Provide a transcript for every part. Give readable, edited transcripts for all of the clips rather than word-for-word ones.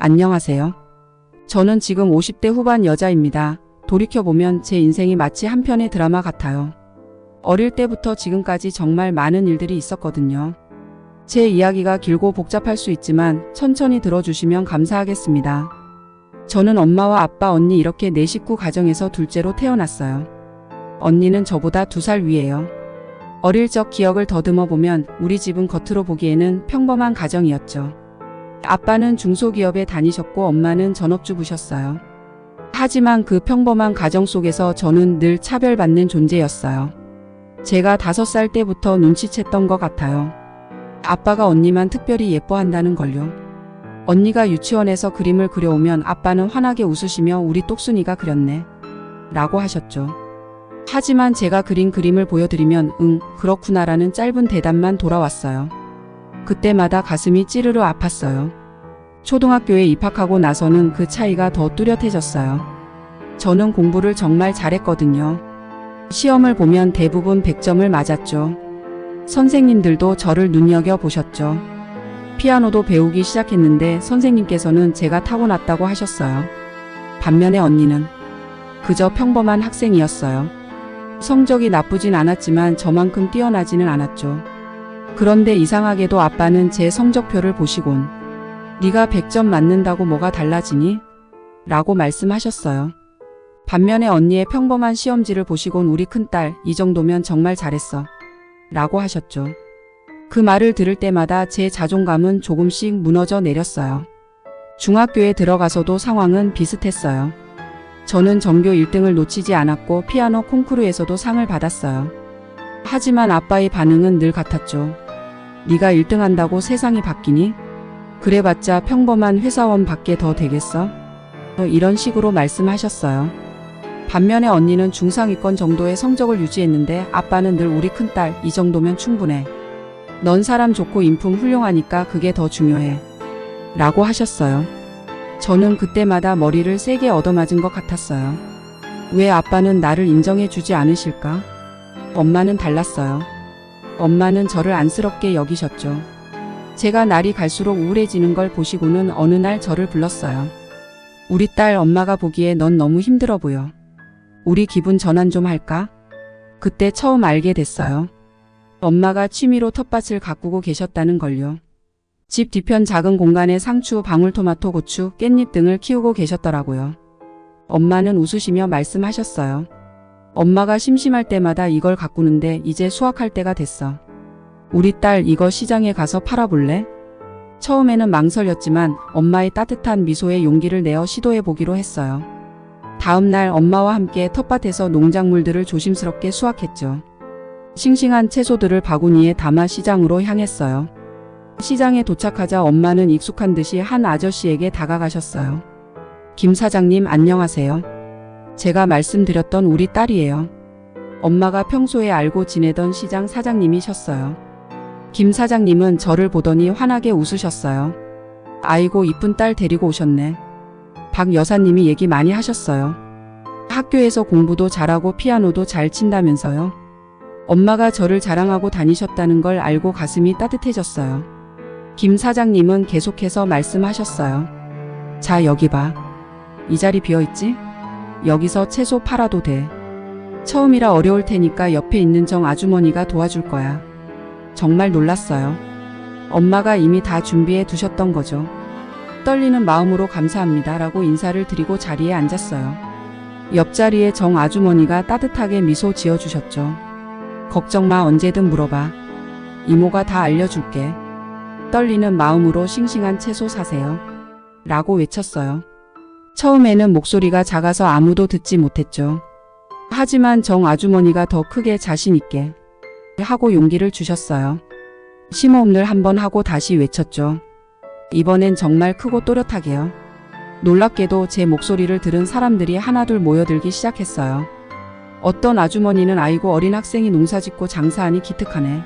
안녕하세요. 저는 지금 50대 후반 여자입니다. 돌이켜보면 제 인생이 마치 한 편의 드라마 같아요. 어릴 때부터 지금까지 정말 많은 일들이 있었거든요. 제 이야기가 길고 복잡할 수 있지만 천천히 들어주시면 감사하겠습니다. 저는 엄마와 아빠, 언니 이렇게 4식구 가정에서 둘째로 태어났어요. 언니는 저보다 2살 위예요. 어릴 적 기억을 더듬어 보면 우리 집은 겉으로 보기에는 평범한 가정이었죠. 아빠는 중소기업에 다니셨고 엄마는 전업주부셨어요. 하지만 그 평범한 가정 속에서 저는 늘 차별받는 존재였어요. 제가 5살 때부터 눈치챘던 것 같아요. 아빠가 언니만 특별히 예뻐한다는 걸요. 언니가 유치원에서 그림을 그려오면 아빠는 환하게 웃으시며 우리 똑순이가 그렸네 라고 하셨죠. 하지만 제가 그린 그림을 보여드리면 그렇구나라는 짧은 대답만 돌아왔어요. 그때마다 가슴이 찌르르 아팠어요. 초등학교에 입학하고 나서는 그 차이가 더 뚜렷해졌어요. 저는 공부를 정말 잘했거든요. 시험을 보면 대부분 100점을 맞았죠. 선생님들도 저를 눈여겨보셨죠. 피아노도 배우기 시작했는데 선생님께서는 제가 타고났다고 하셨어요. 반면에 언니는 그저 평범한 학생이었어요. 성적이 나쁘진 않았지만 저만큼 뛰어나지는 않았죠. 그런데 이상하게도 아빠는 제 성적표를 보시곤 네가 100점 맞는다고 뭐가 달라지니? 라고 말씀하셨어요. 반면에 언니의 평범한 시험지를 보시곤 우리 큰딸 이 정도면 정말 잘했어 라고 하셨죠. 그 말을 들을 때마다 제 자존감은 조금씩 무너져 내렸어요. 중학교에 들어가서도 상황은 비슷했어요. 저는 전교 1등을 놓치지 않았고 피아노 콩쿠르에서도 상을 받았어요. 하지만 아빠의 반응은 늘 같았죠. 네가 1등 한다고 세상이 바뀌니? 그래봤자 평범한 회사원 밖에 더 되겠어? 이런 식으로 말씀하셨어요. 반면에 언니는 중상위권 정도의 성적을 유지했는데 아빠는 늘 우리 큰딸 이 정도면 충분해. 넌 사람 좋고 인품 훌륭하니까 그게 더 중요해. 라고 하셨어요. 저는 그때마다 머리를 세게 얻어맞은 것 같았어요. 왜 아빠는 나를 인정해 주지 않으실까? 엄마는 달랐어요. 엄마는 저를 안쓰럽게 여기셨죠. 제가 날이 갈수록 우울해지는 걸 보시고는 어느 날 저를 불렀어요. 우리 딸, 엄마가 보기에 넌 너무 힘들어 보여. 우리 기분 전환 좀 할까? 그때 처음 알게 됐어요. 엄마가 취미로 텃밭을 가꾸고 계셨다는 걸요. 집 뒤편 작은 공간에 상추, 방울토마토, 고추, 깻잎 등을 키우고 계셨더라고요. 엄마는 웃으시며 말씀하셨어요. 엄마가 심심할 때마다 이걸 가꾸는데 이제 수확할 때가 됐어. 우리 딸 이거 시장에 가서 팔아볼래? 처음에는 망설였지만 엄마의 따뜻한 미소에 용기를 내어 시도해보기로 했어요. 다음 날 엄마와 함께 텃밭에서 농작물들을 조심스럽게 수확했죠. 싱싱한 채소들을 바구니에 담아 시장으로 향했어요. 시장에 도착하자 엄마는 익숙한 듯이 한 아저씨에게 다가가셨어요. 김 사장님 안녕하세요. 제가 말씀드렸던 우리 딸이에요. 엄마가 평소에 알고 지내던 시장 사장님이셨어요. 김 사장님은 저를 보더니 환하게 웃으셨어요. 아이고 이쁜 딸 데리고 오셨네. 박 여사님이 얘기 많이 하셨어요. 학교에서 공부도 잘하고 피아노도 잘 친다면서요. 엄마가 저를 자랑하고 다니셨다는 걸 알고 가슴이 따뜻해졌어요. 김 사장님은 계속해서 말씀하셨어요. 자 여기 봐. 이 자리 비어있지? 여기서 채소 팔아도 돼. 처음이라 어려울 테니까 옆에 있는 정 아주머니가 도와줄 거야. 정말 놀랐어요. 엄마가 이미 다 준비해 두셨던 거죠. 떨리는 마음으로 감사합니다 라고 인사를 드리고 자리에 앉았어요. 옆자리에 정 아주머니가 따뜻하게 미소 지어주셨죠. 걱정 마 언제든 물어봐. 이모가 다 알려줄게. 떨리는 마음으로 싱싱한 채소 사세요. 라고 외쳤어요. 처음에는 목소리가 작아서 아무도 듣지 못했죠. 하지만 정 아주머니가 더 크게 자신 있게 하고 용기를 주셨어요. 심호흡을 한번 하고 다시 외쳤죠. 이번엔 정말 크고 또렷하게요. 놀랍게도 제 목소리를 들은 사람들이 하나둘 모여들기 시작했어요. 어떤 아주머니는 아이고 어린 학생이 농사짓고 장사하니 기특하네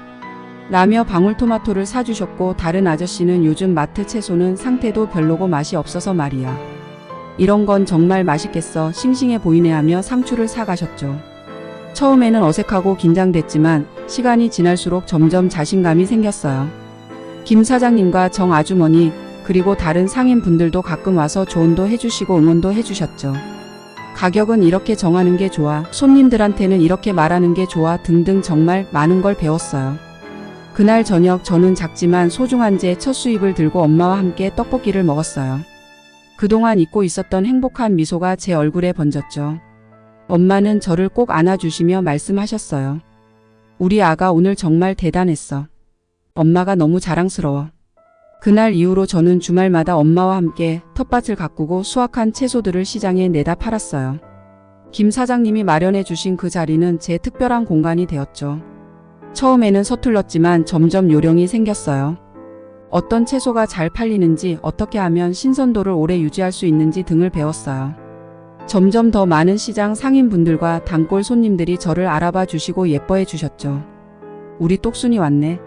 라며 방울토마토를 사주셨고 다른 아저씨는 요즘 마트 채소는 상태도 별로고 맛이 없어서 말이야. 이런 건 정말 맛있겠어 싱싱해 보이네 하며 상추를 사가셨죠. 처음에는 어색하고 긴장됐지만 시간이 지날수록 점점 자신감이 생겼어요. 김 사장님과 정 아주머니 그리고 다른 상인분들도 가끔 와서 조언도 해주시고 응원도 해주셨죠. 가격은 이렇게 정하는 게 좋아, 손님들한테는 이렇게 말하는 게 좋아 등등 정말 많은 걸 배웠어요. 그날 저녁 저는 작지만 소중한 제 첫 수입을 들고 엄마와 함께 떡볶이를 먹었어요. 그동안 잊고 있었던 행복한 미소가 제 얼굴에 번졌죠. 엄마는 저를 꼭 안아주시며 말씀하셨어요. 우리 아가 오늘 정말 대단했어. 엄마가 너무 자랑스러워. 그날 이후로 저는 주말마다 엄마와 함께 텃밭을 가꾸고 수확한 채소들을 시장에 내다 팔았어요. 김 사장님이 마련해 주신 그 자리는 제 특별한 공간이 되었죠. 처음에는 서툴렀지만 점점 요령이 생겼어요. 어떤 채소가 잘 팔리는지, 어떻게 하면 신선도를 오래 유지할 수 있는지 등을 배웠어요. 점점 더 많은 시장 상인분들과 단골 손님들이 저를 알아봐 주시고 예뻐해 주셨죠. 우리 똑순이 왔네.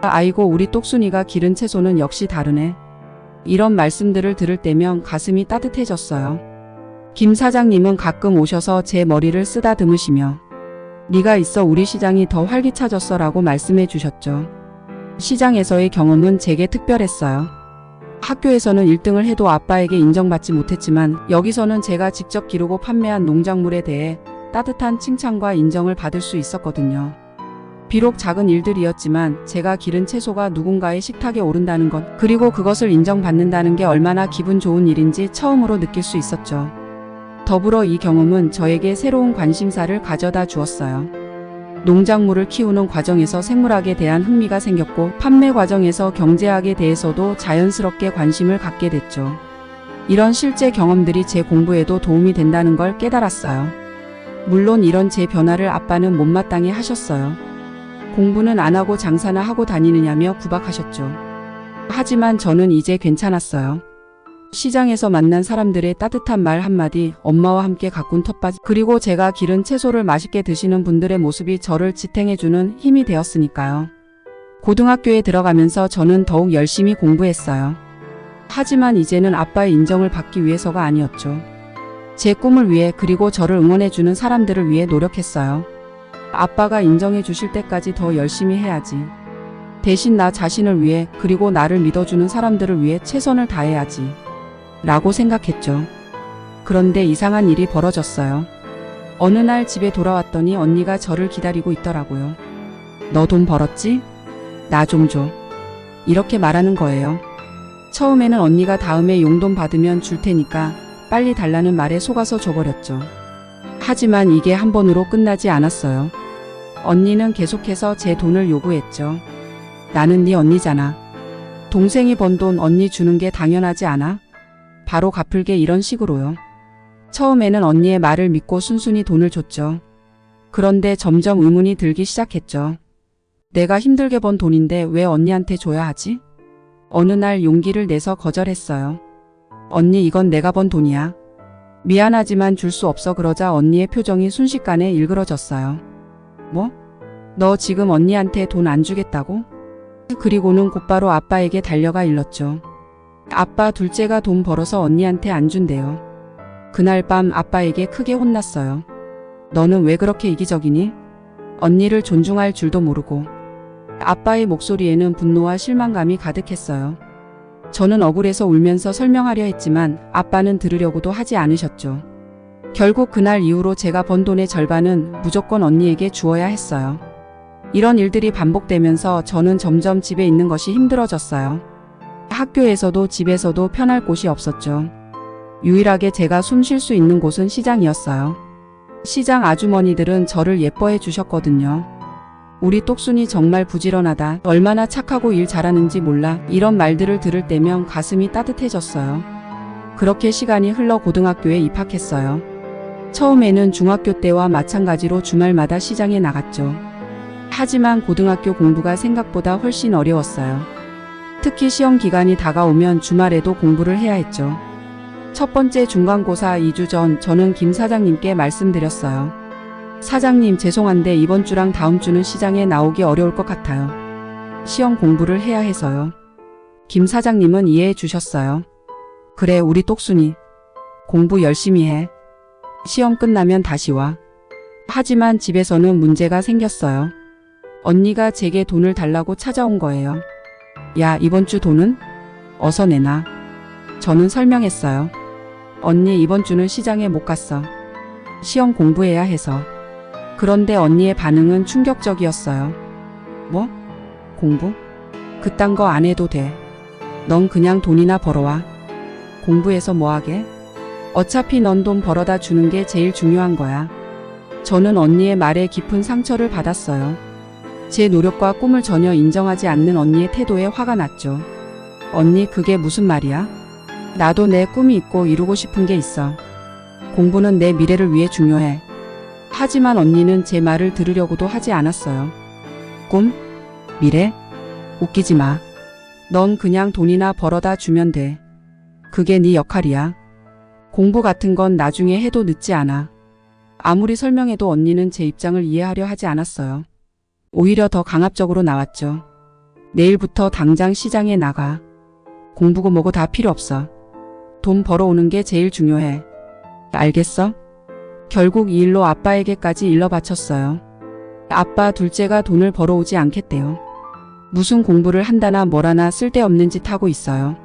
아이고 우리 똑순이가 기른 채소는 역시 다르네. 이런 말씀들을 들을 때면 가슴이 따뜻해졌어요. 김 사장님은 가끔 오셔서 제 머리를 쓰다듬으시며 네가 있어 우리 시장이 더 활기차졌어 라고 말씀해 주셨죠. 시장에서의 경험은 제게 특별했어요. 학교에서는 1등을 해도 아빠에게 인정받지 못했지만 여기서는 제가 직접 기르고 판매한 농작물에 대해 따뜻한 칭찬과 인정을 받을 수 있었거든요. 비록 작은 일들이었지만 제가 기른 채소가 누군가의 식탁에 오른다는 것, 그리고 그것을 인정받는다는 게 얼마나 기분 좋은 일인지 처음으로 느낄 수 있었죠. 더불어 이 경험은 저에게 새로운 관심사를 가져다 주었어요. 농작물을 키우는 과정에서 생물학에 대한 흥미가 생겼고 판매 과정에서 경제학에 대해서도 자연스럽게 관심을 갖게 됐죠. 이런 실제 경험들이 제 공부에도 도움이 된다는 걸 깨달았어요. 물론 이런 제 변화를 아빠는 못마땅해 하셨어요. 공부는 안 하고 장사나 하고 다니느냐며 구박하셨죠. 하지만 저는 이제 괜찮았어요. 시장에서 만난 사람들의 따뜻한 말 한마디, 엄마와 함께 가꾼 텃밭, 그리고 제가 기른 채소를 맛있게 드시는 분들의 모습이 저를 지탱해주는 힘이 되었으니까요. 고등학교에 들어가면서 저는 더욱 열심히 공부했어요. 하지만 이제는 아빠의 인정을 받기 위해서가 아니었죠. 제 꿈을 위해, 그리고 저를 응원해주는 사람들을 위해 노력했어요. 아빠가 인정해 주실 때까지 더 열심히 해야지. 대신 나 자신을 위해, 그리고 나를 믿어주는 사람들을 위해 최선을 다해야지. 라고 생각했죠. 그런데 이상한 일이 벌어졌어요. 어느 날 집에 돌아왔더니 언니가 저를 기다리고 있더라고요. 너 돈 벌었지? 나 좀 줘. 이렇게 말하는 거예요. 처음에는 언니가 다음에 용돈 받으면 줄 테니까 빨리 달라는 말에 속아서 줘버렸죠. 하지만 이게 한 번으로 끝나지 않았어요. 언니는 계속해서 제 돈을 요구했죠. 나는 네 언니잖아. 동생이 번 돈 언니 주는 게 당연하지 않아? 바로 갚을게, 이런 식으로요. 처음에는 언니의 말을 믿고 순순히 돈을 줬죠. 그런데 점점 의문이 들기 시작했죠. 내가 힘들게 번 돈인데 왜 언니한테 줘야 하지? 어느 날 용기를 내서 거절했어요. 언니, 이건 내가 번 돈이야. 미안하지만 줄 수 없어. 그러자 언니의 표정이 순식간에 일그러졌어요. 뭐? 너 지금 언니한테 돈 안 주겠다고? 그리고는 곧바로 아빠에게 달려가 일렀죠. 아빠, 둘째가 돈 벌어서 언니한테 안 준대요. 그날 밤 아빠에게 크게 혼났어요. 너는 왜 그렇게 이기적이니? 언니를 존중할 줄도 모르고. 아빠의 목소리에는 분노와 실망감이 가득했어요. 저는 억울해서 울면서 설명하려 했지만 아빠는 들으려고도 하지 않으셨죠. 결국 그날 이후로 제가 번 돈의 절반은 무조건 언니에게 주어야 했어요. 이런 일들이 반복되면서 저는 점점 집에 있는 것이 힘들어졌어요. 학교에서도 집에서도 편할 곳이 없었죠. 유일하게 제가 숨 쉴 수 있는 곳은 시장이었어요. 시장 아주머니들은 저를 예뻐해 주셨거든요. 우리 똑순이 정말 부지런하다. 얼마나 착하고 일 잘하는지 몰라. 이런 말들을 들을 때면 가슴이 따뜻해졌어요. 그렇게 시간이 흘러 고등학교에 입학했어요. 처음에는 중학교 때와 마찬가지로 주말마다 시장에 나갔죠. 하지만 고등학교 공부가 생각보다 훨씬 어려웠어요. 특히 시험 기간이 다가오면 주말에도 공부를 해야 했죠. 첫 번째 중간고사 2주 전 저는 김 사장님께 말씀드렸어요. 사장님, 죄송한데 이번 주랑 다음 주는 시장에 나오기 어려울 것 같아요. 시험 공부를 해야 해서요. 김 사장님은 이해해 주셨어요. 그래, 우리 똑순이. 공부 열심히 해. 시험 끝나면 다시 와. 하지만 집에서는 문제가 생겼어요. 언니가 제게 돈을 달라고 찾아온 거예요. 야, 이번 주 돈은? 어서 내놔. 저는 설명했어요. 언니 이번 주는 시장에 못 갔어. 시험 공부해야 해서. 그런데 언니의 반응은 충격적이었어요. 뭐? 공부? 그딴 거 안 해도 돼. 넌 그냥 돈이나 벌어와. 공부해서 뭐 하게? 어차피 넌 돈 벌어다 주는 게 제일 중요한 거야. 저는 언니의 말에 깊은 상처를 받았어요. 제 노력과 꿈을 전혀 인정하지 않는 언니의 태도에 화가 났죠. 언니 그게 무슨 말이야? 나도 내 꿈이 있고 이루고 싶은 게 있어. 공부는 내 미래를 위해 중요해. 하지만 언니는 제 말을 들으려고도 하지 않았어요. 꿈? 미래? 웃기지 마. 넌 그냥 돈이나 벌어다 주면 돼. 그게 네 역할이야. 공부 같은 건 나중에 해도 늦지 않아. 아무리 설명해도 언니는 제 입장을 이해하려 하지 않았어요. 오히려 더 강압적으로 나왔죠. 내일부터 당장 시장에 나가. 공부고 뭐고 다 필요 없어. 돈 벌어오는 게 제일 중요해. 알겠어? 결국 이 일로 아빠에게까지 일러 바쳤어요. 아빠 둘째가 돈을 벌어오지 않겠대요. 무슨 공부를 한다나 뭐라나 쓸데없는 짓 하고 있어요.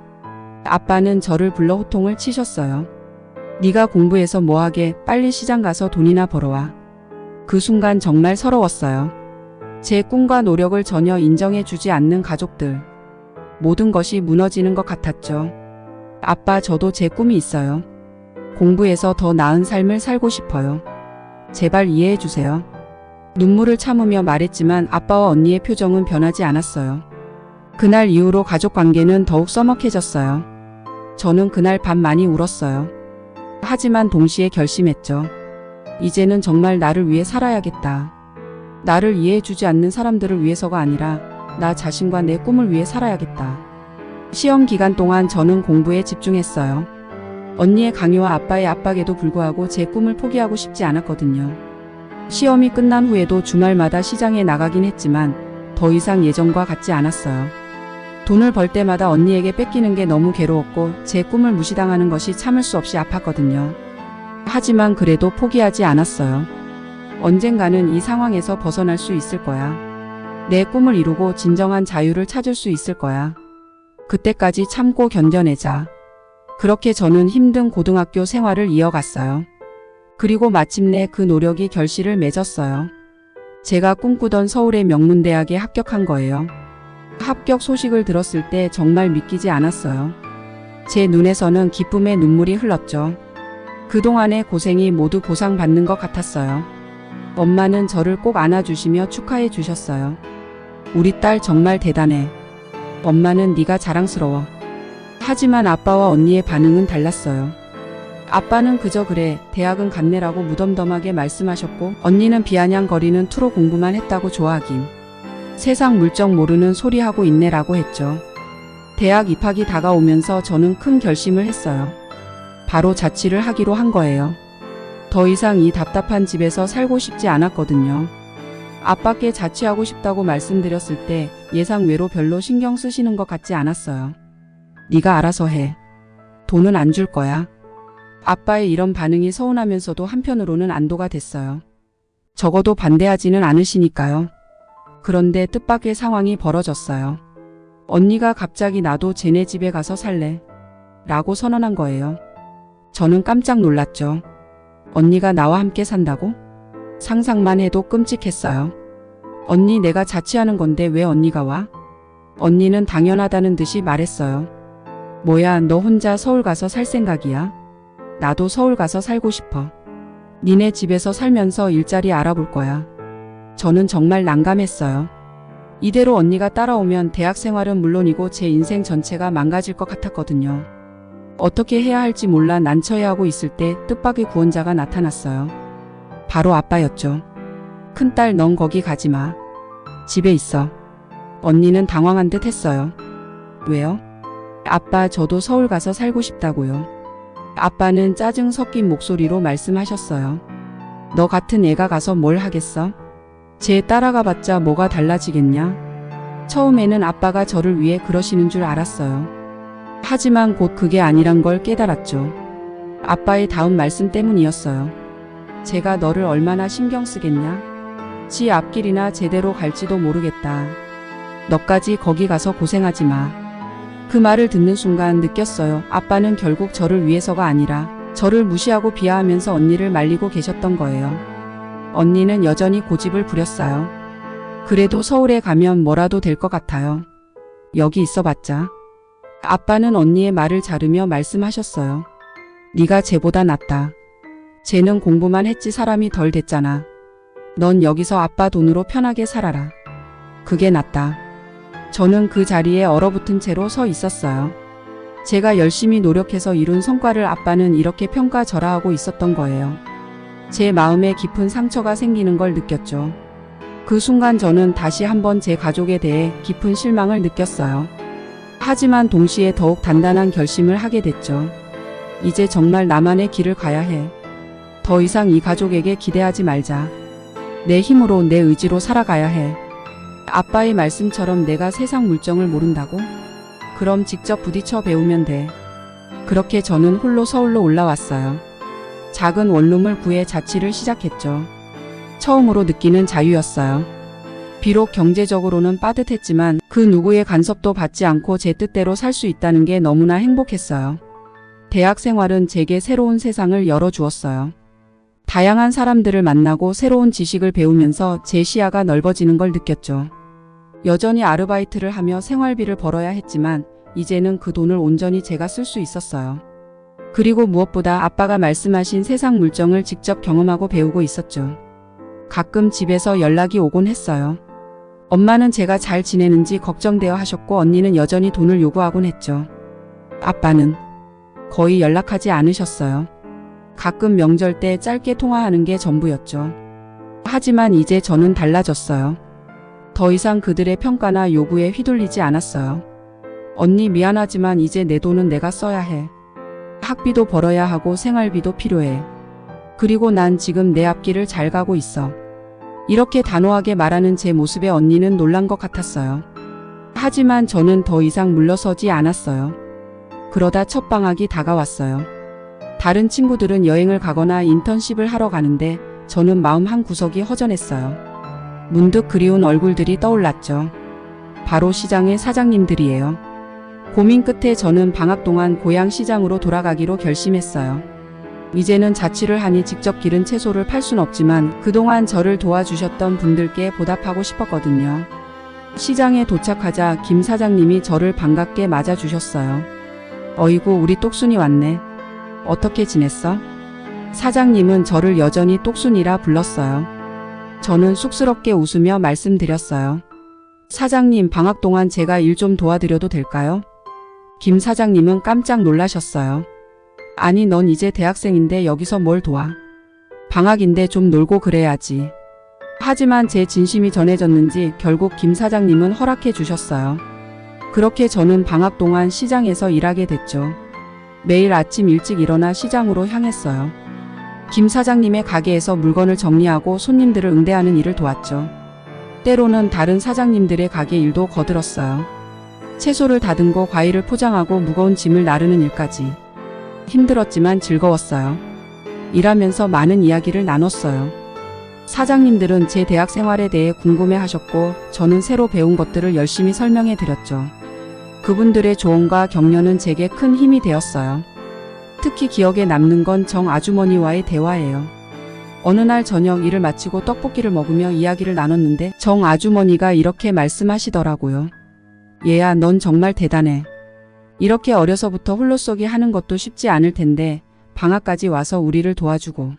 아빠는 저를 불러 호통을 치셨어요. 네가 공부해서 뭐하게, 빨리 시장 가서 돈이나 벌어와. 그 순간 정말 서러웠어요. 제 꿈과 노력을 전혀 인정해주지 않는 가족들. 모든 것이 무너지는 것 같았죠. 아빠 저도 제 꿈이 있어요. 공부해서 더 나은 삶을 살고 싶어요. 제발 이해해주세요. 눈물을 참으며 말했지만 아빠와 언니의 표정은 변하지 않았어요. 그날 이후로 가족 관계는 더욱 서먹해졌어요. 저는 그날 밤 많이 울었어요. 하지만 동시에 결심했죠. 이제는 정말 나를 위해 살아야겠다. 나를 이해해주지 않는 사람들을 위해서가 아니라 나 자신과 내 꿈을 위해 살아야겠다. 시험 기간 동안 저는 공부에 집중했어요. 언니의 강요와 아빠의 압박에도 불구하고 제 꿈을 포기하고 싶지 않았거든요. 시험이 끝난 후에도 주말마다 시장에 나가긴 했지만 더 이상 예전과 같지 않았어요. 돈을 벌 때마다 언니에게 뺏기는 게 너무 괴로웠고 제 꿈을 무시당하는 것이 참을 수 없이 아팠거든요. 하지만 그래도 포기하지 않았어요. 언젠가는 이 상황에서 벗어날 수 있을 거야. 내 꿈을 이루고 진정한 자유를 찾을 수 있을 거야. 그때까지 참고 견뎌내자. 그렇게 저는 힘든 고등학교 생활을 이어갔어요. 그리고 마침내 그 노력이 결실을 맺었어요. 제가 꿈꾸던 서울의 명문대학에 합격한 거예요. 합격 소식을 들었을 때 정말 믿기지 않았어요. 제 눈에서는 기쁨의 눈물이 흘렀죠. 그동안의 고생이 모두 보상받는 것 같았어요. 엄마는 저를 꼭 안아주시며 축하해 주셨어요. 우리 딸 정말 대단해. 엄마는 네가 자랑스러워. 하지만 아빠와 언니의 반응은 달랐어요. 아빠는 그저 그래, 대학은 갔네라고 무덤덤하게 말씀하셨고 언니는 비아냥거리는 투로 공부만 했다고 좋아하긴. 세상 물정 모르는 소리 하고 있네라고 했죠. 대학 입학이 다가오면서 저는 큰 결심을 했어요. 바로 자취를 하기로 한 거예요. 더 이상 이 답답한 집에서 살고 싶지 않았거든요. 아빠께 자취하고 싶다고 말씀드렸을 때 예상외로 별로 신경 쓰시는 것 같지 않았어요. 네가 알아서 해. 돈은 안 줄 거야. 아빠의 이런 반응이 서운하면서도 한편으로는 안도가 됐어요. 적어도 반대하지는 않으시니까요. 그런데 뜻밖의 상황이 벌어졌어요. 언니가 갑자기 나도 쟤네 집에 가서 살래. 라고 선언한 거예요. 저는 깜짝 놀랐죠. 언니가 나와 함께 산다고? 상상만 해도 끔찍했어요. 언니 내가 자취하는 건데 왜 언니가 와? 언니는 당연하다는 듯이 말했어요. 뭐야 너 혼자 서울 가서 살 생각이야? 나도 서울 가서 살고 싶어. 니네 집에서 살면서 일자리 알아볼 거야. 저는 정말 난감했어요. 이대로 언니가 따라오면 대학 생활은 물론이고 제 인생 전체가 망가질 것 같았거든요. 어떻게 해야 할지 몰라 난처해하고 있을 때 뜻밖의 구원자가 나타났어요. 바로 아빠였죠. 큰딸 넌 거기 가지 마. 집에 있어. 언니는 당황한 듯 했어요. 왜요? 아빠 저도 서울 가서 살고 싶다고요. 아빠는 짜증 섞인 목소리로 말씀하셨어요. 너 같은 애가 가서 뭘 하겠어? 쟤 따라가 봤자 뭐가 달라지겠냐? 처음에는 아빠가 저를 위해 그러시는 줄 알았어요. 하지만 곧 그게 아니란 걸 깨달았죠. 아빠의 다음 말씀 때문이었어요. 제가 너를 얼마나 신경 쓰겠냐? 지 앞길이나 제대로 갈지도 모르겠다. 너까지 거기 가서 고생하지 마. 그 말을 듣는 순간 느꼈어요. 아빠는 결국 저를 위해서가 아니라 저를 무시하고 비하하면서 언니를 말리고 계셨던 거예요. 언니는 여전히 고집을 부렸어요. 그래도 서울에 가면 뭐라도 될 것 같아요. 여기 있어봤자. 아빠는 언니의 말을 자르며 말씀하셨어요. 네가 쟤보다 낫다. 쟤는 공부만 했지 사람이 덜 됐잖아. 넌 여기서 아빠 돈으로 편하게 살아라. 그게 낫다. 저는 그 자리에 얼어붙은 채로 서 있었어요. 제가 열심히 노력해서 이룬 성과를 아빠는 이렇게 평가절하하고 있었던 거예요. 제 마음에 깊은 상처가 생기는 걸 느꼈죠. 그 순간 저는 다시 한번 제 가족에 대해 깊은 실망을 느꼈어요. 하지만 동시에 더욱 단단한 결심을 하게 됐죠. 이제 정말 나만의 길을 가야 해. 더 이상 이 가족에게 기대하지 말자. 내 힘으로 내 의지로 살아가야 해. 아빠의 말씀처럼 내가 세상 물정을 모른다고? 그럼 직접 부딪혀 배우면 돼. 그렇게 저는 홀로 서울로 올라왔어요. 작은 원룸을 구해 자취를 시작했죠. 처음으로 느끼는 자유였어요. 비록 경제적으로는 빠듯했지만 그 누구의 간섭도 받지 않고 제 뜻대로 살 수 있다는 게 너무나 행복했어요. 대학 생활은 제게 새로운 세상을 열어주었어요. 다양한 사람들을 만나고 새로운 지식을 배우면서 제 시야가 넓어지는 걸 느꼈죠. 여전히 아르바이트를 하며 생활비를 벌어야 했지만 이제는 그 돈을 온전히 제가 쓸 수 있었어요. 그리고 무엇보다 아빠가 말씀하신 세상 물정을 직접 경험하고 배우고 있었죠. 가끔 집에서 연락이 오곤 했어요. 엄마는 제가 잘 지내는지 걱정되어 하셨고 언니는 여전히 돈을 요구하곤 했죠. 아빠는 거의 연락하지 않으셨어요. 가끔 명절 때 짧게 통화하는 게 전부였죠. 하지만 이제 저는 달라졌어요. 더 이상 그들의 평가나 요구에 휘둘리지 않았어요. 언니 미안하지만 이제 내 돈은 내가 써야 해. 학비도 벌어야 하고 생활비도 필요해. 그리고 난 지금 내 앞길을 잘 가고 있어. 이렇게 단호하게 말하는 제 모습에 언니는 놀란 것 같았어요. 하지만 저는 더 이상 물러서지 않았어요. 그러다 첫 방학이 다가왔어요. 다른 친구들은 여행을 가거나 인턴십을 하러 가는데 저는 마음 한 구석이 허전했어요. 문득 그리운 얼굴들이 떠올랐죠. 바로 시장의 사장님들이에요. 고민 끝에 저는 방학 동안 고향 시장으로 돌아가기로 결심했어요. 이제는 자취를 하니 직접 기른 채소를 팔 순 없지만 그동안 저를 도와주셨던 분들께 보답하고 싶었거든요. 시장에 도착하자 김 사장님이 저를 반갑게 맞아주셨어요. 어이구 우리 똑순이 왔네. 어떻게 지냈어? 사장님은 저를 여전히 똑순이라 불렀어요. 저는 쑥스럽게 웃으며 말씀드렸어요. 사장님 방학 동안 제가 일 좀 도와드려도 될까요? 김 사장님은 깜짝 놀라셨어요. 아니 넌 이제 대학생인데 여기서 뭘 도와. 방학인데 좀 놀고 그래야지. 하지만 제 진심이 전해졌는지 결국 김 사장님은 허락해 주셨어요. 그렇게 저는 방학 동안 시장에서 일하게 됐죠. 매일 아침 일찍 일어나 시장으로 향했어요. 김 사장님의 가게에서 물건을 정리하고 손님들을 응대하는 일을 도왔죠. 때로는 다른 사장님들의 가게 일도 거들었어요. 채소를 다듬고 과일을 포장하고 무거운 짐을 나르는 일까지. 힘들었지만 즐거웠어요. 일하면서 많은 이야기를 나눴어요. 사장님들은 제 대학 생활에 대해 궁금해하셨고 저는 새로 배운 것들을 열심히 설명해 드렸죠. 그분들의 조언과 격려는 제게 큰 힘이 되었어요. 특히 기억에 남는 건 정 아주머니와의 대화예요. 어느 날 저녁 일을 마치고 떡볶이를 먹으며 이야기를 나눴는데 정 아주머니가 이렇게 말씀하시더라고요. 얘야, 넌 정말 대단해. 이렇게 어려서부터 홀로서기 하는 것도 쉽지 않을 텐데 방학까지 와서 우리를 도와주고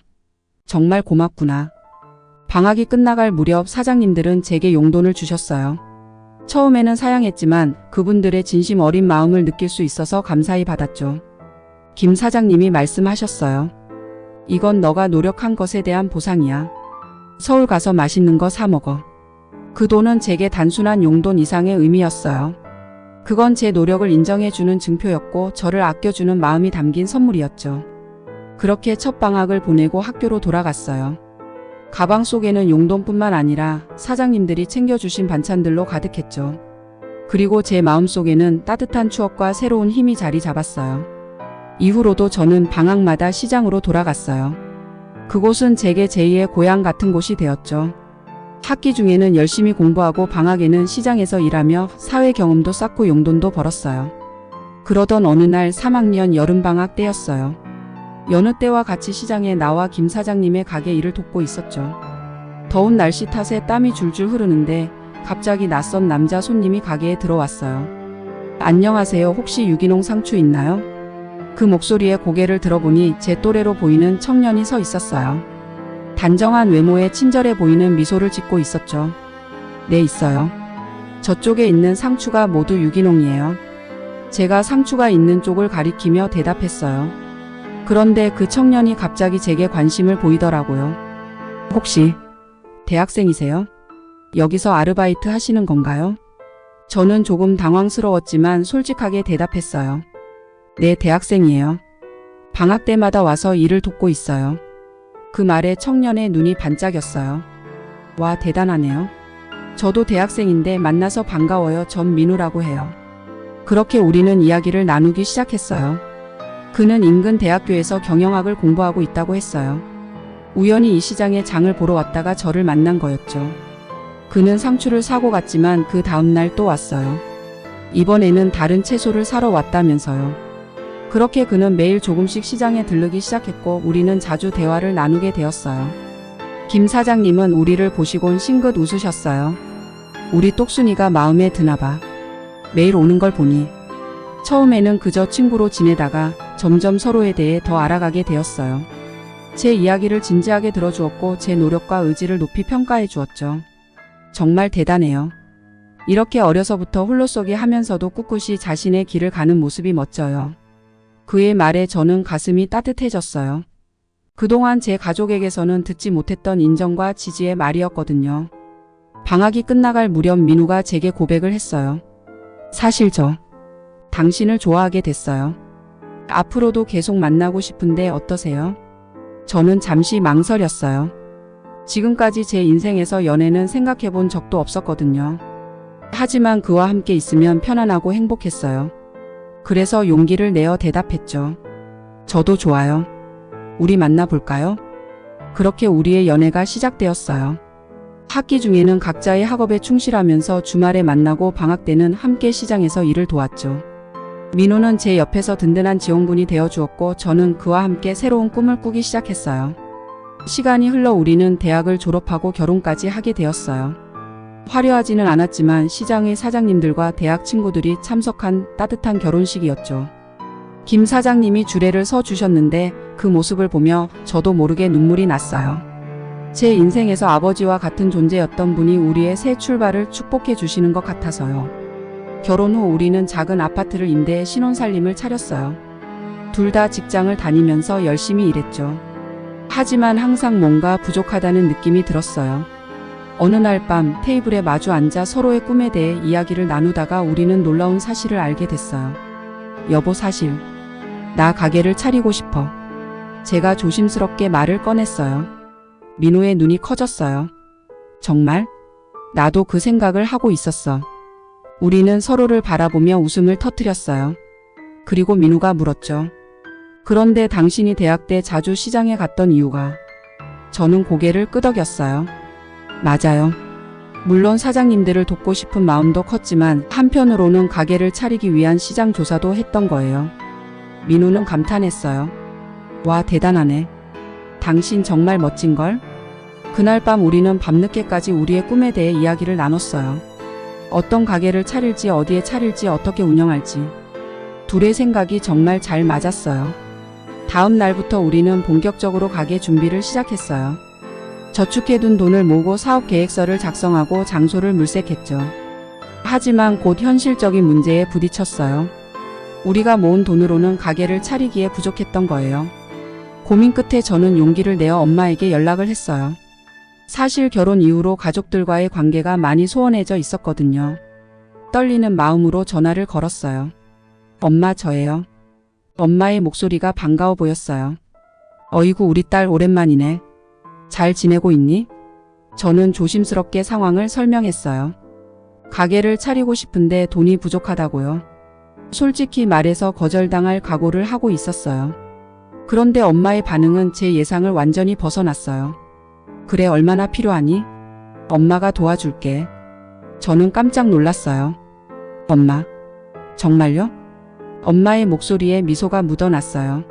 정말 고맙구나. 방학이 끝나갈 무렵 사장님들은 제게 용돈을 주셨어요. 처음에는 사양했지만 그분들의 진심 어린 마음을 느낄 수 있어서 감사히 받았죠. 김 사장님이 말씀하셨어요. 이건 너가 노력한 것에 대한 보상이야. 서울 가서 맛있는 거 사 먹어. 그 돈은 제게 단순한 용돈 이상의 의미였어요. 그건 제 노력을 인정해주는 증표였고 저를 아껴주는 마음이 담긴 선물이었죠. 그렇게 첫 방학을 보내고 학교로 돌아갔어요. 가방 속에는 용돈뿐만 아니라 사장님들이 챙겨주신 반찬들로 가득했죠. 그리고 제 마음속에는 따뜻한 추억과 새로운 힘이 자리 잡았어요. 이후로도 저는 방학마다 시장으로 돌아갔어요. 그곳은 제게 제2의 고향 같은 곳이 되었죠. 학기 중에는 열심히 공부하고 방학에는 시장에서 일하며 사회 경험도 쌓고 용돈도 벌었어요. 그러던 어느 날 3학년 여름방학 때였어요. 여느 때와 같이 시장에 나와 김 사장님의 가게 일을 돕고 있었죠. 더운 날씨 탓에 땀이 줄줄 흐르는데 갑자기 낯선 남자 손님이 가게에 들어왔어요. 안녕하세요. 혹시 유기농 상추 있나요? 그 목소리에 고개를 들어보니 제 또래로 보이는 청년이 서 있었어요. 단정한 외모에 친절해 보이는 미소를 짓고 있었죠. 네, 있어요. 저쪽에 있는 상추가 모두 유기농이에요. 제가 상추가 있는 쪽을 가리키며 대답했어요. 그런데 그 청년이 갑자기 제게 관심을 보이더라고요. 혹시 대학생이세요? 여기서 아르바이트 하시는 건가요? 저는 조금 당황스러웠지만 솔직하게 대답했어요. 네, 대학생이에요. 방학 때마다 와서 일을 돕고 있어요. 그 말에 청년의 눈이 반짝였어요. 와, 대단하네요. 저도 대학생인데 만나서 반가워요. 전 민우라고 해요. 그렇게 우리는 이야기를 나누기 시작했어요. 그는 인근 대학교에서 경영학을 공부하고 있다고 했어요. 우연히 이 시장에 장을 보러 왔다가 저를 만난 거였죠. 그는 상추를 사고 갔지만 그 다음날 또 왔어요. 이번에는 다른 채소를 사러 왔다면서요. 그렇게 그는 매일 조금씩 시장에 들르기 시작했고 우리는 자주 대화를 나누게 되었어요. 김 사장님은 우리를 보시곤 싱긋 웃으셨어요. 우리 똑순이가 마음에 드나 봐. 매일 오는 걸 보니. 처음에는 그저 친구로 지내다가 점점 서로에 대해 더 알아가게 되었어요. 제 이야기를 진지하게 들어주었고 제 노력과 의지를 높이 평가해 주었죠. 정말 대단해요. 이렇게 어려서부터 홀로서기 하면서도 꿋꿋이 자신의 길을 가는 모습이 멋져요. 그의 말에 저는 가슴이 따뜻해졌어요. 그동안 제 가족에게서는 듣지 못했던 인정과 지지의 말이었거든요. 방학이 끝나갈 무렵 민우가 제게 고백을 했어요. 사실 저 당신을 좋아하게 됐어요. 앞으로도 계속 만나고 싶은데 어떠세요? 저는 잠시 망설였어요. 지금까지 제 인생에서 연애는 생각해 본 적도 없었거든요. 하지만 그와 함께 있으면 편안하고 행복했어요. 그래서 용기를 내어 대답했죠. 저도 좋아요. 우리 만나볼까요? 그렇게 우리의 연애가 시작되었어요. 학기 중에는 각자의 학업에 충실하면서 주말에 만나고 방학 때는 함께 시장에서 일을 도왔죠. 민호는 제 옆에서 든든한 지원군이 되어주었고 저는 그와 함께 새로운 꿈을 꾸기 시작했어요. 시간이 흘러 우리는 대학을 졸업하고 결혼까지 하게 되었어요. 화려하지는 않았지만 시장의 사장님들과 대학 친구들이 참석한 따뜻한 결혼식이었죠. 김 사장님이 주례를 서 주셨는데 그 모습을 보며 저도 모르게 눈물이 났어요. 제 인생에서 아버지와 같은 존재였던 분이 우리의 새 출발을 축복해 주시는 것 같아서요. 결혼 후 우리는 작은 아파트를 임대해 신혼살림을 차렸어요. 둘 다 직장을 다니면서 열심히 일했죠. 하지만 항상 뭔가 부족하다는 느낌이 들었어요. 어느 날 밤 테이블에 마주 앉아 서로의 꿈에 대해 이야기를 나누다가 우리는 놀라운 사실을 알게 됐어요. 여보, 사실 나 가게를 차리고 싶어. 제가 조심스럽게 말을 꺼냈어요. 민호의 눈이 커졌어요. 정말? 나도 그 생각을 하고 있었어. 우리는 서로를 바라보며 웃음을 터뜨렸어요. 그리고 민우가 물었죠. 그런데 당신이 대학 때 자주 시장에 갔던 이유가? 저는 고개를 끄덕였어요. 맞아요. 물론 사장님들을 돕고 싶은 마음도 컸지만 한편으로는 가게를 차리기 위한 시장 조사도 했던 거예요. 민우는 감탄했어요. 와, 대단하네. 당신 정말 멋진걸? 그날 밤 우리는 밤늦게까지 우리의 꿈에 대해 이야기를 나눴어요. 어떤 가게를 차릴지, 어디에 차릴지, 어떻게 운영할지. 둘의 생각이 정말 잘 맞았어요. 다음 날부터 우리는 본격적으로 가게 준비를 시작했어요. 저축해둔 돈을 모으고 사업 계획서를 작성하고 장소를 물색했죠. 하지만 곧 현실적인 문제에 부딪혔어요. 우리가 모은 돈으로는 가게를 차리기에 부족했던 거예요. 고민 끝에 저는 용기를 내어 엄마에게 연락을 했어요. 사실 결혼 이후로 가족들과의 관계가 많이 소원해져 있었거든요. 떨리는 마음으로 전화를 걸었어요. 엄마, 저예요. 엄마의 목소리가 반가워 보였어요. 어이구, 우리 딸 오랜만이네. 잘 지내고 있니? 저는 조심스럽게 상황을 설명했어요. 가게를 차리고 싶은데 돈이 부족하다고요. 솔직히 말해서 거절당할 각오를 하고 있었어요. 그런데 엄마의 반응은 제 예상을 완전히 벗어났어요. 그래, 얼마나 필요하니? 엄마가 도와줄게. 저는 깜짝 놀랐어요. 엄마, 정말요? 엄마의 목소리에 미소가 묻어났어요.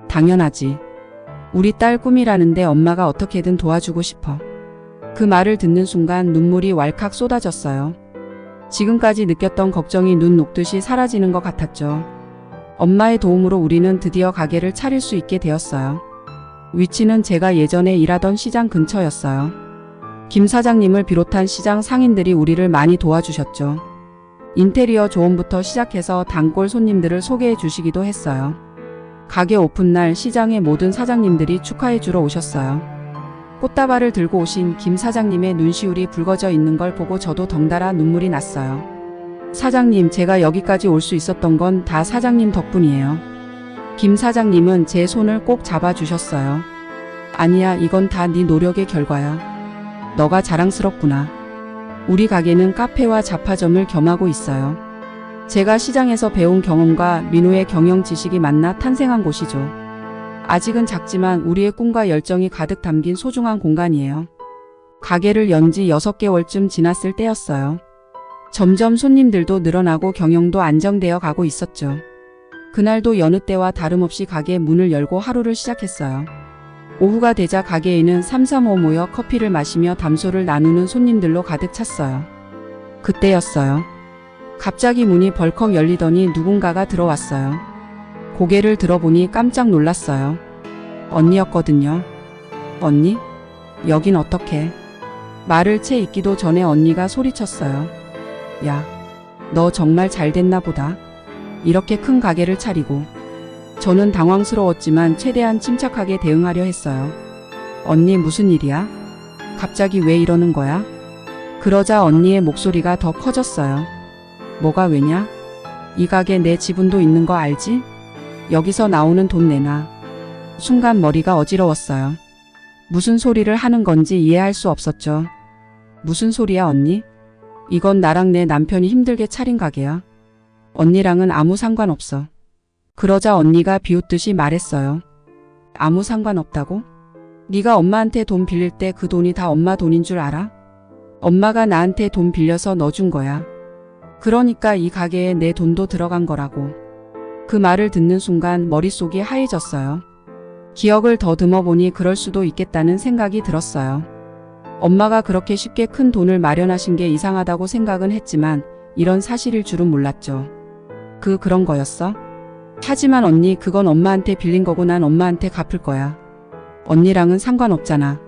당연하지. 우리 딸 꿈이라는데 엄마가 어떻게든 도와주고 싶어. 그 말을 듣는 순간 눈물이 왈칵 쏟아졌어요. 지금까지 느꼈던 걱정이 눈 녹듯이 사라지는 것 같았죠. 엄마의 도움으로 우리는 드디어 가게를 차릴 수 있게 되었어요. 위치는 제가 예전에 일하던 시장 근처였어요. 김 사장님을 비롯한 시장 상인들이 우리를 많이 도와주셨죠. 인테리어 조언부터 시작해서 단골 손님들을 소개해 주시기도 했어요. 가게 오픈날 시장의 모든 사장님들이 축하해 주러 오셨어요. 꽃다발을 들고 오신 김 사장님의 눈시울이 붉어져 있는 걸 보고 저도 덩달아 눈물이 났어요. 사장님, 제가 여기까지 올 수 있었던 건 다 사장님 덕분이에요. 김 사장님은 제 손을 꼭 잡아주셨어요. 아니야, 이건 다 네 노력의 결과야. 너가 자랑스럽구나. 우리 가게는 카페와 잡화점을 겸하고 있어요. 제가 시장에서 배운 경험과 민호의 경영 지식이 만나 탄생한 곳이죠. 아직은 작지만 우리의 꿈과 열정이 가득 담긴 소중한 공간이에요. 가게를 연 지 6개월쯤 지났을 때였어요. 점점 손님들도 늘어나고 경영도 안정되어 가고 있었죠. 그날도 여느 때와 다름없이 가게 문을 열고 하루를 시작했어요. 오후가 되자 가게에는 삼삼오오 모여 커피를 마시며 담소를 나누는 손님들로 가득 찼어요. 그때였어요. 갑자기 문이 벌컥 열리더니 누군가가 들어왔어요. 고개를 들어보니 깜짝 놀랐어요. 언니였거든요. 언니? 여긴 어떡해? 말을 채 잇기도 전에 언니가 소리쳤어요. 야, 너 정말 잘 됐나 보다. 이렇게 큰 가게를 차리고. 저는 당황스러웠지만 최대한 침착하게 대응하려 했어요. 언니, 무슨 일이야? 갑자기 왜 이러는 거야? 그러자 언니의 목소리가 더 커졌어요. 뭐가 왜냐? 이 가게 내 지분도 있는 거 알지? 여기서 나오는 돈 내놔. 순간 머리가 어지러웠어요. 무슨 소리를 하는 건지 이해할 수 없었죠. 무슨 소리야, 언니? 이건 나랑 내 남편이 힘들게 차린 가게야. 언니랑은 아무 상관없어. 그러자 언니가 비웃듯이 말했어요. 아무 상관없다고? 네가 엄마한테 돈 빌릴 때 그 돈이 다 엄마 돈인 줄 알아? 엄마가 나한테 돈 빌려서 넣어준 거야. 그러니까 이 가게에 내 돈도 들어간 거라고. 그 말을 듣는 순간 머릿속이 하얘졌어요. 기억을 더듬어 보니 그럴 수도 있겠다는 생각이 들었어요. 엄마가 그렇게 쉽게 큰 돈을 마련하신 게 이상하다고 생각은 했지만 이런 사실일 줄은 몰랐죠. 그런 거였어? 하지만 언니, 그건 엄마한테 빌린 거고 난 엄마한테 갚을 거야. 언니랑은 상관없잖아.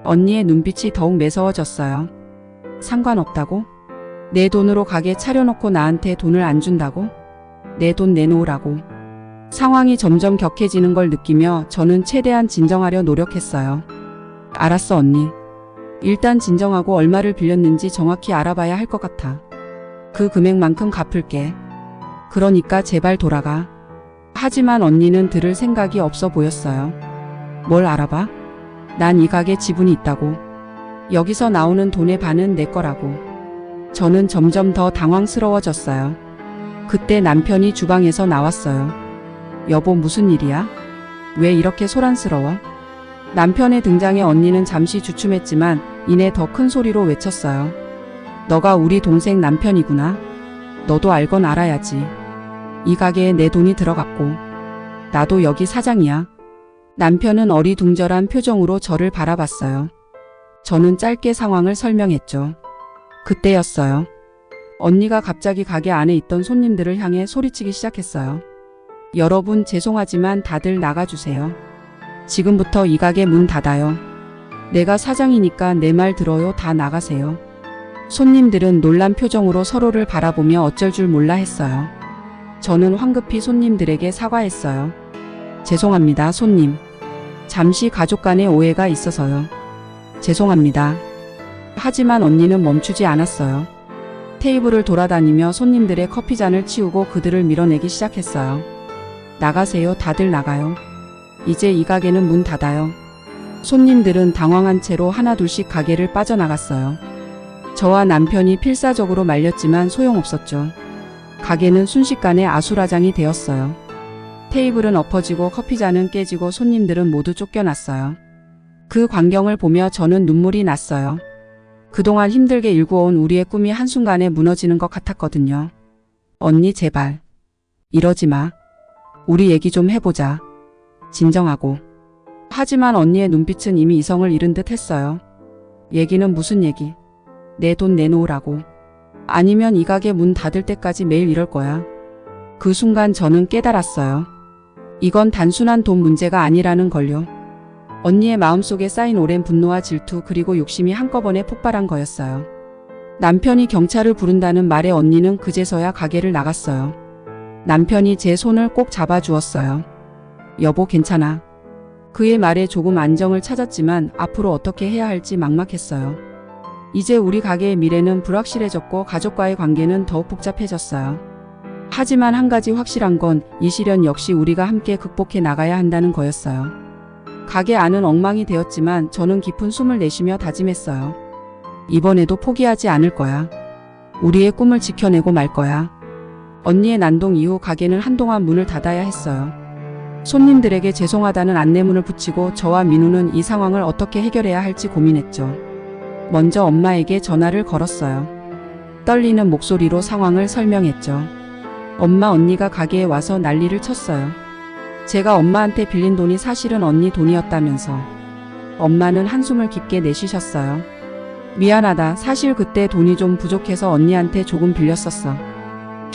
언니의 눈빛이 더욱 매서워졌어요. 상관없다고? 내 돈으로 가게 차려놓고 나한테 돈을 안 준다고? 내 돈 내놓으라고. 상황이 점점 격해지는 걸 느끼며 저는 최대한 진정하려 노력했어요. 알았어, 언니. 일단 진정하고 얼마를 빌렸는지 정확히 알아봐야 할 것 같아. 그 금액만큼 갚을게. 그러니까 제발 돌아가. 하지만 언니는 들을 생각이 없어 보였어요. 뭘 알아봐? 난 이 가게 지분이 있다고. 여기서 나오는 돈의 반은 내 거라고. 저는 점점 더 당황스러워졌어요. 그때 남편이 주방에서 나왔어요. 여보, 무슨 일이야? 왜 이렇게 소란스러워? 남편의 등장에 언니는 잠시 주춤했지만 이내 더 큰 소리로 외쳤어요. 너가 우리 동생 남편이구나. 너도 알건 알아야지. 이 가게에 내 돈이 들어갔고 나도 여기 사장이야. 남편은 어리둥절한 표정으로 저를 바라봤어요. 저는 짧게 상황을 설명했죠. 그때였어요. 언니가 갑자기 가게 안에 있던 손님들을 향해 소리치기 시작했어요. 여러분, 죄송하지만 다들 나가주세요. 지금부터 이 가게 문 닫아요. 내가 사장이니까 내 말 들어요. 다 나가세요. 손님들은 놀란 표정으로 서로를 바라보며 어쩔 줄 몰라 했어요. 저는 황급히 손님들에게 사과했어요. 죄송합니다, 손님. 잠시 가족 간의 오해가 있어서요. 죄송합니다. 하지만 언니는 멈추지 않았어요. 테이블을 돌아다니며 손님들의 커피잔을 치우고 그들을 밀어내기 시작했어요. 나가세요. 다들 나가요. 이제 이 가게는 문 닫아요. 손님들은 당황한 채로 하나둘씩 가게를 빠져나갔어요. 저와 남편이 필사적으로 말렸지만 소용없었죠. 가게는 순식간에 아수라장이 되었어요. 테이블은 엎어지고 커피잔은 깨지고 손님들은 모두 쫓겨났어요. 그 광경을 보며 저는 눈물이 났어요. 그동안 힘들게 일구어온 우리의 꿈이 한순간에 무너지는 것 같았거든요. 언니, 제발. 이러지 마. 우리 얘기 좀 해보자. 진정하고. 하지만 언니의 눈빛은 이미 이성을 잃은 듯 했어요. 얘기는 무슨 얘기? 내 돈 내놓으라고. 아니면 이 가게 문 닫을 때까지 매일 이럴 거야. 그 순간 저는 깨달았어요. 이건 단순한 돈 문제가 아니라는 걸요. 언니의 마음속에 쌓인 오랜 분노와 질투 그리고 욕심이 한꺼번에 폭발한 거였어요. 남편이 경찰을 부른다는 말에 언니는 그제서야 가게를 나갔어요. 남편이 제 손을 꼭 잡아주었어요. 여보 괜찮아. 그의 말에 조금 안정을 찾았지만 앞으로 어떻게 해야 할지 막막했어요. 이제 우리 가게의 미래는 불확실해졌고 가족과의 관계는 더욱 복잡해졌어요. 하지만 한 가지 확실한 건 이 시련 역시 우리가 함께 극복해 나가야 한다는 거였어요. 가게 안은 엉망이 되었지만 저는 깊은 숨을 내쉬며 다짐했어요. 이번에도 포기하지 않을 거야. 우리의 꿈을 지켜내고 말 거야. 언니의 난동 이후 가게는 한동안 문을 닫아야 했어요. 손님들에게 죄송하다는 안내문을 붙이고 저와 민우는 이 상황을 어떻게 해결해야 할지 고민했죠. 먼저 엄마에게 전화를 걸었어요. 떨리는 목소리로 상황을 설명했죠. 엄마, 언니가 가게에 와서 난리를 쳤어요. 제가 엄마한테 빌린 돈이 사실은 언니 돈이었다면서. 엄마는 한숨을 깊게 내쉬셨어요. 미안하다. 사실 그때 돈이 좀 부족해서 언니한테 조금 빌렸었어.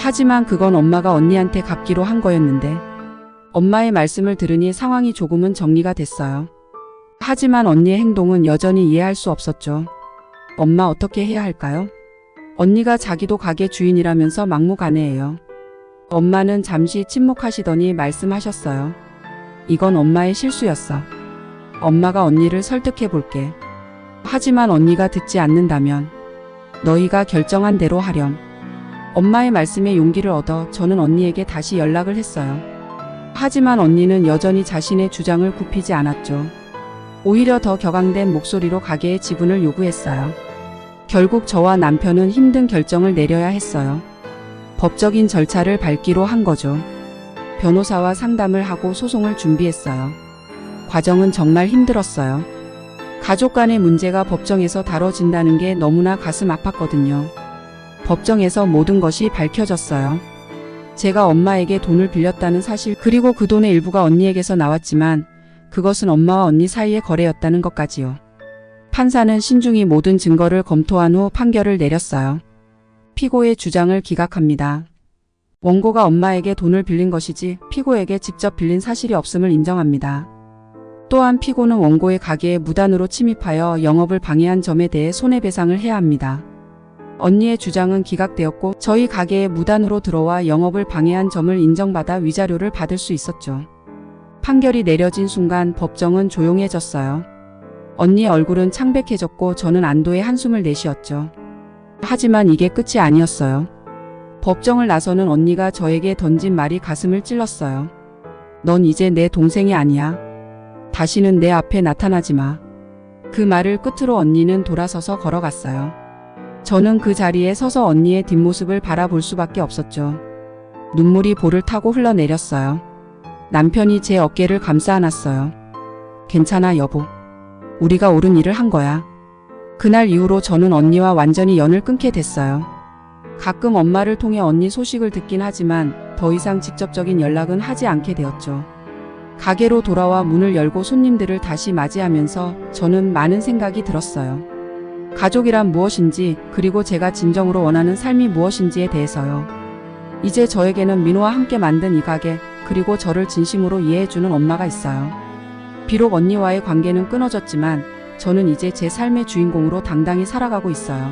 하지만 그건 엄마가 언니한테 갚기로 한 거였는데. 엄마의 말씀을 들으니 상황이 조금은 정리가 됐어요. 하지만 언니의 행동은 여전히 이해할 수 없었죠. 엄마 어떻게 해야 할까요? 언니가 자기도 가게 주인이라면서 막무가내예요. 엄마는 잠시 침묵하시더니 말씀하셨어요. 이건 엄마의 실수였어. 엄마가 언니를 설득해 볼게. 하지만 언니가 듣지 않는다면 너희가 결정한 대로 하렴. 엄마의 말씀에 용기를 얻어 저는 언니에게 다시 연락을 했어요. 하지만 언니는 여전히 자신의 주장을 굽히지 않았죠. 오히려 더 격앙된 목소리로 가게의 지분을 요구했어요. 결국 저와 남편은 힘든 결정을 내려야 했어요. 법적인 절차를 밟기로 한 거죠. 변호사와 상담을 하고 소송을 준비했어요. 과정은 정말 힘들었어요. 가족 간의 문제가 법정에서 다뤄진다는 게 너무나 가슴 아팠거든요. 법정에서 모든 것이 밝혀졌어요. 제가 엄마에게 돈을 빌렸다는 사실, 그리고 그 돈의 일부가 언니에게서 나왔지만 그것은 엄마와 언니 사이의 거래였다는 것까지요. 판사는 신중히 모든 증거를 검토한 후 판결을 내렸어요. 피고의 주장을 기각합니다. 원고가 엄마에게 돈을 빌린 것이지 피고에게 직접 빌린 사실이 없음을 인정합니다. 또한 피고는 원고의 가게에 무단으로 침입하여 영업을 방해한 점에 대해 손해배상을 해야 합니다. 언니의 주장은 기각되었고 저희 가게에 무단으로 들어와 영업을 방해한 점을 인정받아 위자료를 받을 수 있었죠. 판결이 내려진 순간 법정은 조용해졌어요. 언니의 얼굴은 창백해졌고 저는 안도의 한숨을 내쉬었죠. 하지만 이게 끝이 아니었어요. 법정을 나서는 언니가 저에게 던진 말이 가슴을 찔렀어요. 넌 이제 내 동생이 아니야. 다시는 내 앞에 나타나지 마. 그 말을 끝으로 언니는 돌아서서 걸어갔어요. 저는 그 자리에 서서 언니의 뒷모습을 바라볼 수밖에 없었죠. 눈물이 볼을 타고 흘러내렸어요. 남편이 제 어깨를 감싸 안았어요. 괜찮아 여보. 우리가 옳은 일을 한 거야. 그날 이후로 저는 언니와 완전히 연을 끊게 됐어요. 가끔 엄마를 통해 언니 소식을 듣긴 하지만 더 이상 직접적인 연락은 하지 않게 되었죠. 가게로 돌아와 문을 열고 손님들을 다시 맞이하면서 저는 많은 생각이 들었어요. 가족이란 무엇인지, 그리고 제가 진정으로 원하는 삶이 무엇인지에 대해서요. 이제 저에게는 민호와 함께 만든 이 가게, 그리고 저를 진심으로 이해해주는 엄마가 있어요. 비록 언니와의 관계는 끊어졌지만 저는 이제 제 삶의 주인공으로 당당히 살아가고 있어요.